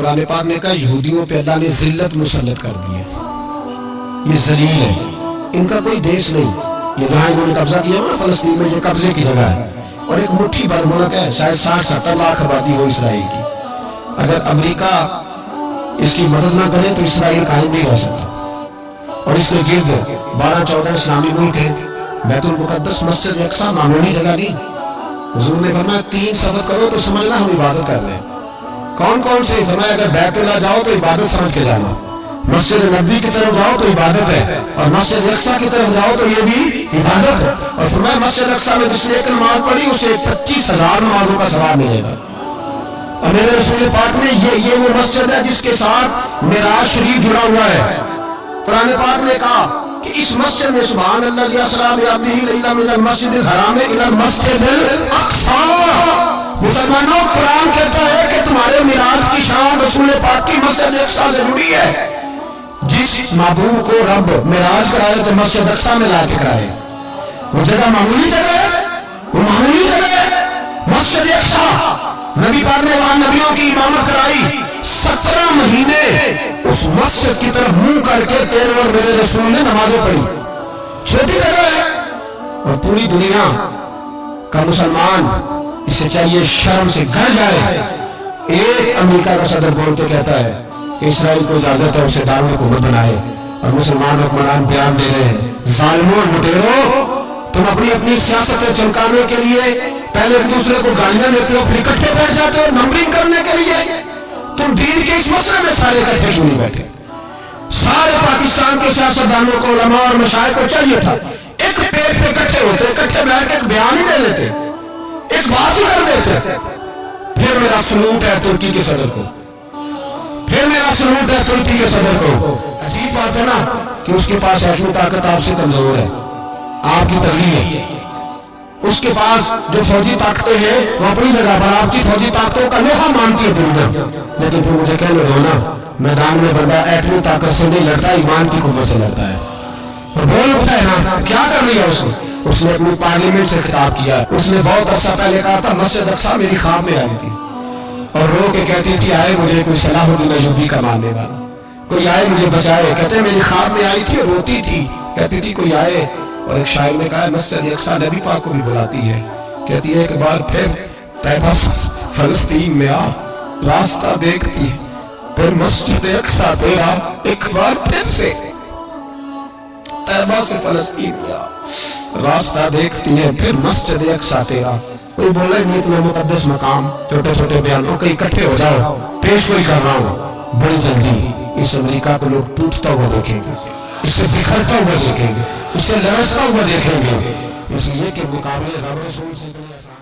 قرآن پاک نے کہا یہودیوں پہ اللہ نے ذلت مسلط کر دی ہے، یہ ذلیل ہے، ان کا کوئی دیش نہیں، یہ جہاں انہوں نے قبضہ کیا نا فلسطین میں، یہ قبضے کی جگہ ہے، اور ایک مٹھی بھر ملک ہے، شاید 60-70 لاکھ آبادی ہو اسرائیل کی، اگر امریکہ اس کی مدد نہ کرے تو اسرائیل قائم نہیں رہ سکتا، اور اس کے گرد 12-14 اسلامی ملک ہیں، بیت المقدس مسجد اقصی معمولی جگہ نہیں، حضور نے فرمایا 3 سفر کرو تو سمجھنا ہم عبادت کر رہے ہیں، کون کون سے؟ فرمایا اگر بیت اللہ جاؤ تو عبادت سمجھ کے جانا، مسجد نبی کی طرف جاؤ تو عبادت ہے، اور مسجد اقصی کی طرف جاؤ تو یہ بھی عبادت ہے، اور فرمایا مسجد اقصی میں جس نے ایک نماز پڑھی اسے 25,000 نمازوں کا ثواب ملے گا، اور میرے رسول پاک نے یہ وہ مسجد ہے جس کے ساتھ معراج شریف جڑا ہوا ہے، قرآن پاک نے کہا کہ اس مسجد میں سبحان اللہ ذی اسریٰ بعبدہ لیلا من المسجد الحرام الی المسجد الاقصی، مسلمانوں قرآن کہتا ہے کہ تمہارے معراج کی شان رسول پاک کی مسجد اقصی سے جڑی ہے، جس محبوب کو رب معراج کرائے تو مسجد اقصی میں لا کے کرائے، وہ جگہ معمولی جگہ ہے، وہ معمولی جگہ ہے، مسجد اقصی، نبی پاک نے وہاں نبیوں کی امامت کرائی، 17 مہینے اس مسجد کی طرف منہ کر کے تیرے اور میرے رسول نے نمازیں پڑھی، چھوٹی جگہ ہے، اور پوری دنیا کا مسلمان اسے چاہیے شرم سے گھر جائے، ایک امریکہ کا صدر بول کے کہتا ہے کہ اسرائیل کو اجازت ہے اسے دارالحکومت بنائے، اور مسلمان حکمران بیان دے رہے ہیں ظالموں لٹیرو، تم اپنی سیاست چمکانے کے لیے پہلے ایک دوسرے کو گالیاں دیتے ہو پھر اکٹھے بیٹھ جاتے ہو نمبرنگ کرنے کے لیے، تم دین کے اس مسئلے میں سارے اکٹھے کیوں نہیں بیٹھے؟ سارے پاکستان کے سیاستدانوں کو علماء اور مشائخ کو چاہیے تھا ایک پیج پہ اکٹھے ہوتے، اکٹھے بیٹھ کے ایک بیان ہی دے دیتے، ایک بات ہی کر دیتے، پھر میرا سلوٹ ہے ترکی کے صدر کو، پھر میرا سلوٹ ہے ترکی کے صدر کو، عجیب بات ہے نا کہ اس کے پاس ایٹمی طاقت آپ سے کمزور ہے، آپ کی تگڑی ہے، اس کے پاس جو فوجی طاقتیں ہیں وہ اپنی جگہ پر آپ کی فوجی طاقتوں کا لوہا مانتی ہے دنیا، لیکن پھر مجھے کہنے دو نا میدان میں بندہ ایٹمی طاقت سے نہیں لڑتا، ایمان کی قوت سے لڑتا ہے، اور بول اٹھتا ہے نا، کیا کر لیا اس نے اپنی پارلیمنٹ سے خطاب کیا، اس نے بہت عرصہ پہلے کہا تھا مسجد اقصی میری خواب میں آئی تھی، اور رو کے کہتی تھی آئے مجھے کوئی صلاح الدین ایوبی کا ماننے والا، کوئی آئے مجھے بچائے، کہتے میری خواب میں آئی تھی اور روتی تھی، کہتی تھی کوئی آئے، اور ایک شاعر نے کہا مسجد اقصی نبی پاک کو بھی بلاتی ہے، کہتی ہے ایک بار پھر طیبہ فلسطین میں آ راستہ دیکھتی ہے، پھر مسجد اقصی تیرا ایک بار پھر سے طیبہ سے فلسطین میں آ راستہ دیکھتی ہے، پھر مسجد اقصی تیرا، کوئی بولا نہیں اتنا مقدس مقام، چھوٹے چھوٹے بیانوں کہیں اکٹھے ہو جاؤ، پیش کوئی کر رہا ہوں، بڑی جلدی اس امریکہ کو لوگ ٹوٹتا ہوا دیکھیں گے، اس سے بکھرتا ہوا دیکھیں گے، اس سے لرزتا ہوا دیکھیں گے، اس لیے کہ مقابلے رب رسول سے اتنے آسان